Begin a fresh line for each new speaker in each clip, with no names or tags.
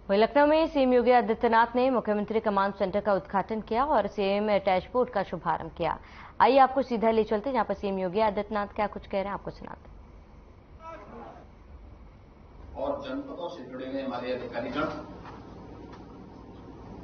वहीं लखनऊ में सीएम योगी आदित्यनाथ ने मुख्यमंत्री कमांड सेंटर का उद्घाटन किया और सीएम डैशबोर्ड का शुभारंभ किया। आइए आपको सीधा ले चलते हैं जहां पर सीएम योगी आदित्यनाथ क्या कुछ कह रहे हैं, आपको सुनाते हैं।
और जनपदों से जुड़े हुए हमारे अधिकारीगण,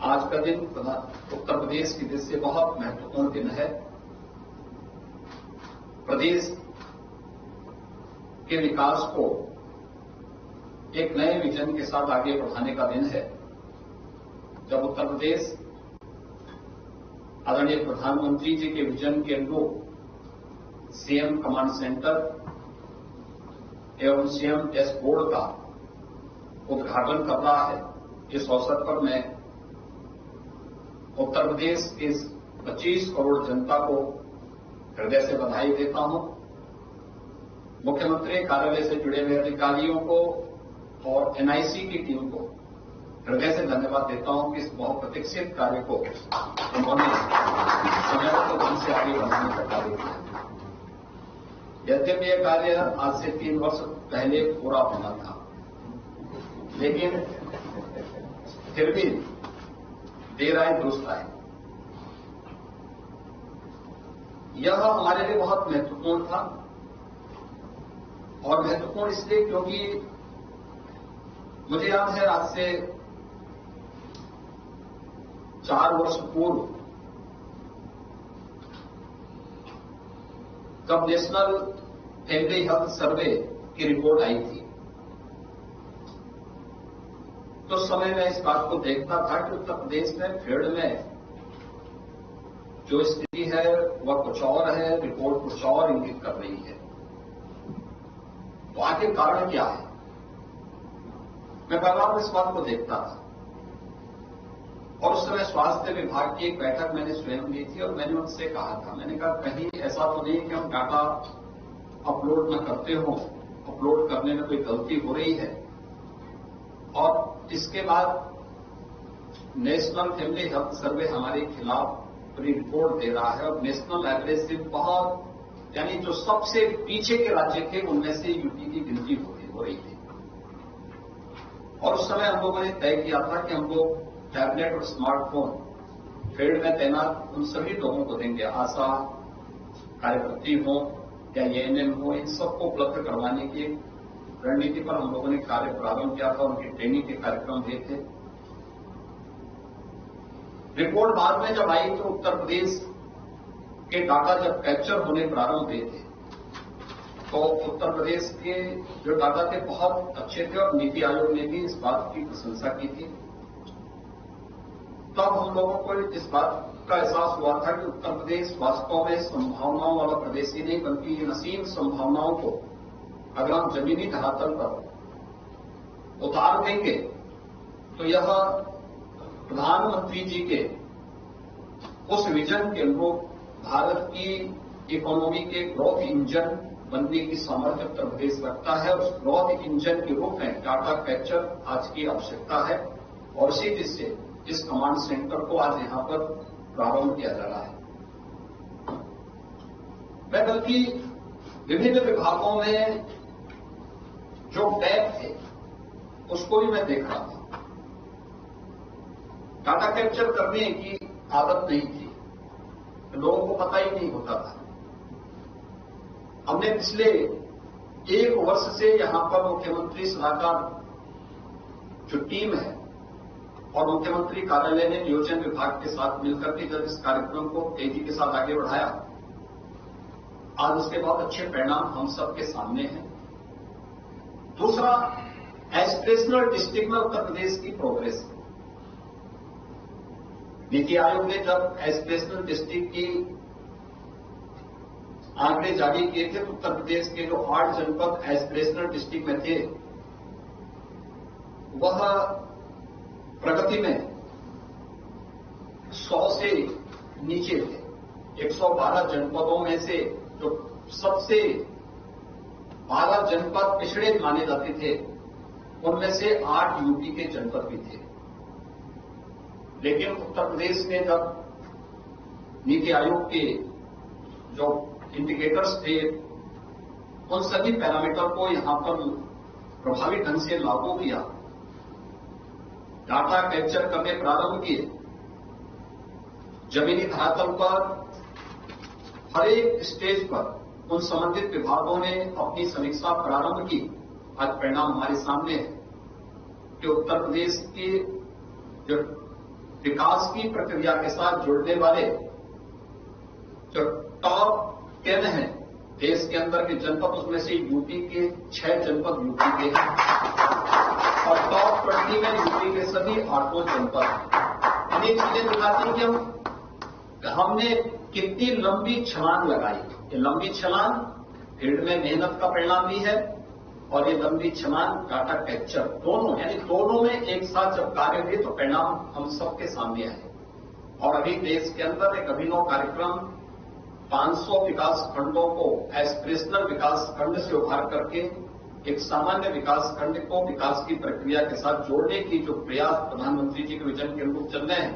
आज का दिन उत्तर प्रदेश की दृष्टि से बहुत महत्वपूर्ण दिन है। प्रदेश के विकास को एक नए विजन के साथ आगे बढ़ाने का दिन है, जब उत्तर प्रदेश आदरणीय प्रधानमंत्री जी के विजन के अनुरूप सीएम कमांड सेंटर एवं सीएम डैशबोर्ड का उद्घाटन कर रहा है। इस अवसर पर मैं उत्तर प्रदेश के 25 करोड़ जनता को हृदय से बधाई देता हूं। मुख्यमंत्री कार्यालय से जुड़े हुए अधिकारियों को और एनआईसी की टीम को हृदय से धन्यवाद देता हूं कि इस बहुप्रतीक्षित कार्य को उन्होंने समयबद्ध ढंग से आगे बढ़ाने का कार्य किया। यद्यपि यह कार्य आज से 3 वर्ष पहले पूरा होना था, लेकिन फिर भी देर आए दुरुस्त आए। यह हमारे लिए बहुत महत्वपूर्ण था, और महत्वपूर्ण इसलिए क्योंकि मुझे याद है आज से 4 वर्ष पूर्व जब नेशनल फैमिली हेल्थ सर्वे की रिपोर्ट आई थी, तो उस समय मैं इस बात को देखता था कि उत्तर प्रदेश में फील्ड में जो स्थिति है वह कुछ और है, रिपोर्ट कुछ और इंगित कर रही है। तो आखिर कारण क्या है? मैं बार इस बात को देखता था, और उस समय स्वास्थ्य विभाग की एक बैठक मैंने स्वयं ली थी और मैंने उनसे कहा था, मैंने कहा कहीं ऐसा तो नहीं कि हम डाटा अपलोड न करते हो, अपलोड करने में कोई गलती हो रही है। और इसके बाद नेशनल फैमिली हेल्थ सर्वे हमारे खिलाफ पूरी रिपोर्ट दे रहा है, और नेशनल एवरेज से बहुत, यानी जो सबसे पीछे के राज्य थे उनमें से यूपी की गिनती हो रही थी। और उस समय हम लोगों ने तय किया था कि हम लोग टैबलेट और स्मार्टफोन फील्ड में तैनात उन सभी लोगों को देंगे, आशा कार्यकर्ती हो या एएनएम हो, इन सबको उपलब्ध करवाने की रणनीति पर हम लोगों ने कार्य प्रारंभ किया था। उनकी ट्रेनिंग के कार्यक्रम हुए थे। रिपोर्ट बाद में जब आई तो उत्तर प्रदेश के डाटा जब कैप्चर होने प्रारंभ हुए थे, तो उत्तर प्रदेश के जो डाटा थे बहुत अच्छे थे, और नीति आयोग ने भी इस बात की प्रशंसा की थी। तब हम लोगों को इस बात का एहसास हुआ था कि उत्तर प्रदेश वास्तव में संभावनाओं वाला प्रदेश ही नहीं, बल्कि इन असीम संभावनाओं को अगर हम जमीनी धरातल पर उतार देंगे तो यह प्रधानमंत्री जी के उस विजन के अनुरूप भारत की इकोनॉमी के ग्रोथ इंजन बनने की सामर्थ्य उत्तर प्रदेश रखता है। उस ग्रोथ इंजन के रूप में डाटा कैप्चर आज की आवश्यकता है, और इसी दृष्टि से इस कमांड सेंटर को आज यहां पर प्रारंभ किया जा रहा है। मैं बल्कि विभिन्न विभागों में जो गैप थे उसको भी मैं देख रहा था। डाटा कैप्चर करने की आदत नहीं थी, लोगों को पता ही नहीं होता था। हमने पिछले 1 वर्ष से यहां पर मुख्यमंत्री सलाहकार जो टीम है और मुख्यमंत्री कार्यालय ने नियोजन विभाग के साथ मिलकर के जब इस कार्यक्रम को तेजी के साथ आगे बढ़ाया, आज उसके बहुत अच्छे परिणाम हम सबके सामने हैं। दूसरा, एस्पिरेशनल डिस्ट्रिक्ट में उत्तर प्रदेश की प्रोग्रेस। नीति आयोग ने जब एस्पिरेशनल डिस्ट्रिक्ट की आंकड़े जारी किए थे, तो उत्तर प्रदेश के जो 8 जनपद एस्पिरेशनल डिस्ट्रिक्ट में थे, वह प्रगति में 100 से नीचे थे। 112 जनपदों में से जो सबसे 12 जनपद पिछड़े माने जाते थे, उनमें से 8 यूपी के जनपद भी थे। लेकिन उत्तर प्रदेश ने जब नीति आयोग के जो इंडिकेटर्स थे, उन सभी पैरामीटर को यहां पर प्रभावी ढंग से लागू किया, डाटा कैप्चर करने प्रारंभ किए। जमीनी धरातल पर हर एक स्टेज पर उन संबंधित विभागों ने अपनी समीक्षा प्रारंभ की। आज परिणाम हमारे सामने है कि उत्तर प्रदेश की जो विकास की प्रक्रिया के साथ जुड़ने वाले जो टॉप 10 हैं देश के अंदर के जनपद, उसमें से यूपी के 6 जनपद यूपी के हैं और टॉप 20 में यूपी के सभी 8 जनपद। ये चीजें दिखाती हैं कि हमने कितनी लंबी छलांग लगाई। ये लंबी छलांग फील्ड में मेहनत का परिणाम भी है और ये लंबी छलांग डाटा कैप्चर दोनों, यानी दोनों में एक साथ जब कार्य हुए तो परिणाम हम सबके सामने आए। और अभी देश के अंदर एक अभिनव कार्यक्रम 500 विकास खंडों को एस्पिरेशनल विकास खंड से उभार करके एक सामान्य विकास खंड को विकास की प्रक्रिया के साथ जोड़ने की जो प्रयास प्रधानमंत्री जी के विजन के अनुरूप चल रहे हैं,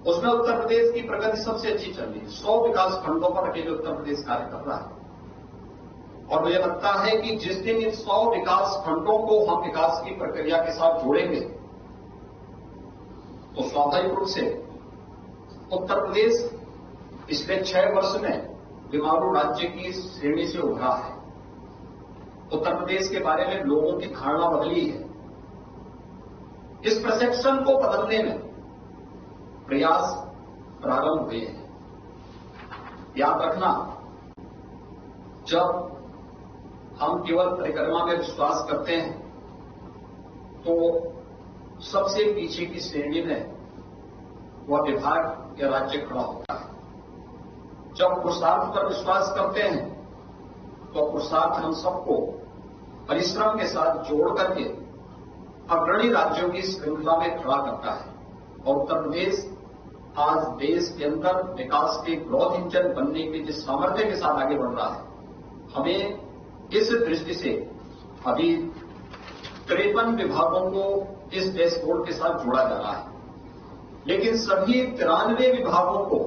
उसमें उत्तर प्रदेश की प्रगति सबसे अच्छी चल रही है। 100 विकास खंडों पर अकेले उत्तर प्रदेश कार्य कर रहा है और मुझे लगता है कि जिस दिन इन 100 विकास खंडों को हम विकास की प्रक्रिया के साथ जोड़ेंगे तो स्वाभाविक रूप से उत्तर प्रदेश पिछले 6 वर्ष में बीमारू राज्य की श्रेणी से उभरा है। उत्तर प्रदेश के बारे में लोगों की धारणा बदली है। इस परसेप्शन को बदलने में प्रयास प्रारंभ हुए हैं। याद रखना, जब हम केवल परिक्रमा में विश्वास करते हैं तो सबसे पीछे की श्रेणी में वह विभाग या राज्य खड़ा होता है। जब पुरुषार्थ पर विश्वास करते हैं तो पुरुषार्थ हम सबको परिश्रम के साथ जोड़ करके अग्रणी राज्यों की श्रृंखला में खड़ा करता है। और उत्तर प्रदेश आज देश के अंदर विकास के ग्रोथ इंजन बनने के जिस सामर्थ्य के साथ आगे बढ़ रहा है, हमें इस दृष्टि से अभी 53 विभागों को इस डैशबोर्ड के साथ जोड़ा जा रहा है, लेकिन सभी 93 विभागों को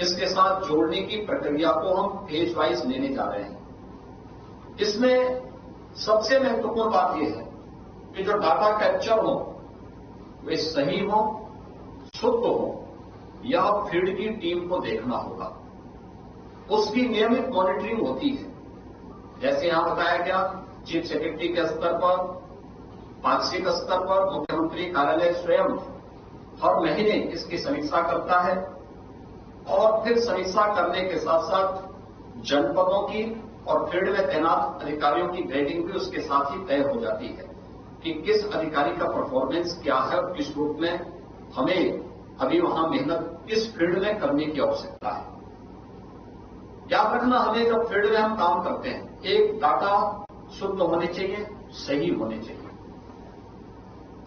इसके साथ जोड़ने की प्रक्रिया को हम फेज वाइज लेने जा रहे हैं। इसमें सबसे महत्वपूर्ण बात यह है कि जो डाटा कैप्चर हो वे सही हो, शुद्ध हो, यह फील्ड की टीम को देखना होगा। उसकी नियमित मॉनिटरिंग होती है। जैसे यहां बताया गया, चीफ सेक्रेटरी के स्तर पर, पाक्षिक स्तर पर मुख्यमंत्री कार्यालय स्वयं हर महीने इसकी समीक्षा करता है और फिर समीक्षा करने के साथ साथ जनपदों की और फील्ड में तैनात अधिकारियों की ग्रेडिंग भी उसके साथ ही तय हो जाती है कि किस अधिकारी का परफॉर्मेंस क्या है और किस रूप में हमें अभी वहां मेहनत किस फील्ड में करने की आवश्यकता है। याद रखना, हमें जब फील्ड में हम काम करते हैं, एक डाटा शुद्ध होने चाहिए, सही होने चाहिए।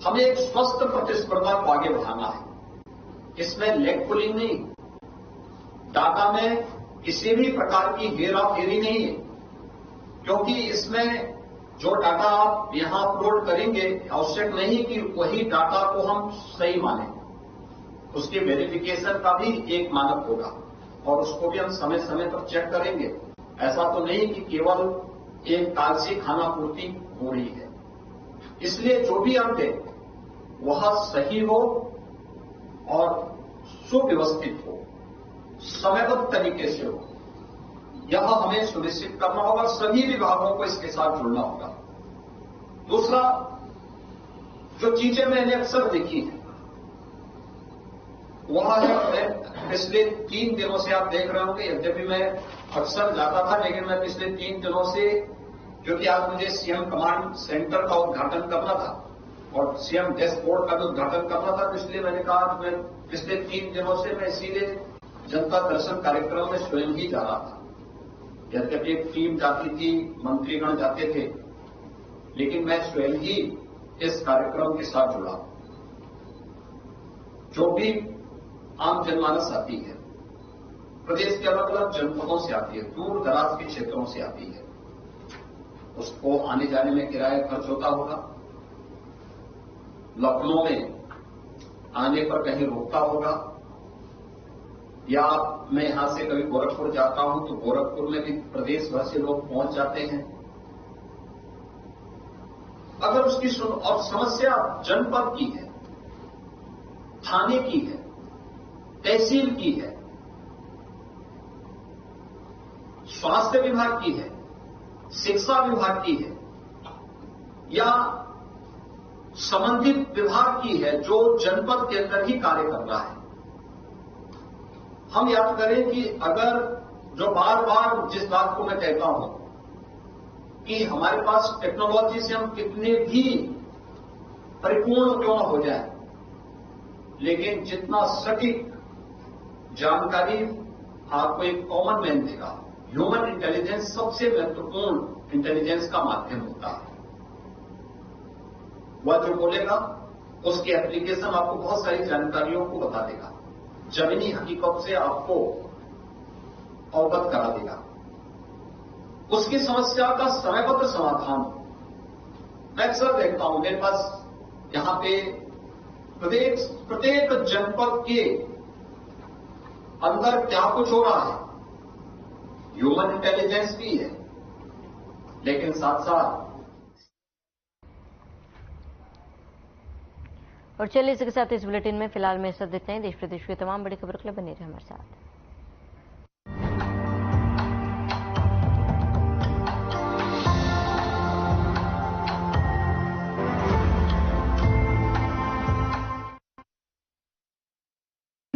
हमें एक स्वस्थ प्रतिस्पर्धा को आगे बढ़ाना है। इसमें लेग पुलिंग नहीं, डाटा में किसी भी प्रकार की हेराफेरी नहीं है, क्योंकि इसमें जो डाटा आप यहां अपलोड करेंगे आवश्यक नहीं कि वही डाटा को हम सही मानें। उसकी वेरिफिकेशन का भी एक मानक होगा और उसको भी हम समय समय पर चेक करेंगे। ऐसा तो नहीं कि केवल एक कागजी खाना पूर्ति हो रही है। इसलिए जो भी हम दें वह सही हो और सुव्यवस्थित हो, समयबद्ध तरीके से हो, यह हमें सुनिश्चित करना होगा। सभी विभागों को इसके साथ जुड़ना होगा। दूसरा, जो चीजें मैंने अक्सर देखी है वह है, पिछले 3 दिनों से आप देख रहे होंगे, यद्यपि मैं अक्सर जाता था लेकिन मैं पिछले 3 दिनों से, क्योंकि आज मुझे सीएम कमांड सेंटर का उद्घाटन करना था और सीएम डैशबोर्ड का भी उद्घाटन करना था, तो इसलिए मैंने कहा मैं पिछले 3 दिनों से मैं इसीलिए जनता दर्शन कार्यक्रम में स्वयं ही जा रहा था। यद्यपि एक टीम जाती थी, मंत्रीगण जाते थे, लेकिन मैं स्वयं ही इस कार्यक्रम के साथ जुड़ा। जो भी आम जनमानस आती है, प्रदेश के अलग अलग जनपदों से आती है, दूर दराज के क्षेत्रों से आती है, उसको आने जाने में किराया खर्च होता होगा, लखनऊ में आने पर कहीं रुकता होगा, या मैं यहां से कभी गोरखपुर जाता हूं तो गोरखपुर में भी प्रदेश भर से लोग पहुंच जाते हैं। अगर उसकी और समस्या जनपद की है, थाने की है, तहसील की है, स्वास्थ्य विभाग की है, शिक्षा विभाग की है या संबंधित विभाग की है जो जनपद के अंदर ही कार्य कर रहा है। हम याद करें कि अगर जो बार बार जिस बात को मैं कहता हूं कि हमारे पास टेक्नोलॉजी से हम कितने भी परिपूर्ण क्यों न हो जाए, लेकिन जितना सटीक जानकारी आपको एक कॉमन मैन देगा, ह्यूमन इंटेलिजेंस सबसे महत्वपूर्ण इंटेलिजेंस का माध्यम होता है। वह जो बोलेगा उसकी एप्लीकेशन आपको बहुत सारी जानकारियों को बता देगा, जमीनी हकीकत से आपको अवगत करा देगा, उसकी समस्या का समयबद्ध समाधान। मैं अक्सर देखता हूं मेरे पास यहां पे प्रत्येक जनपद के अंदर क्या कुछ हो रहा है, ह्यूमन इंटेलिजेंस भी है, लेकिन साथ साथ।
और चलिए इसके साथ इस बुलेटिन में फिलहाल में सब इतना ही। देश प्रदेश की तमाम बड़ी खबरों के लिए बने रहे हमारे साथ।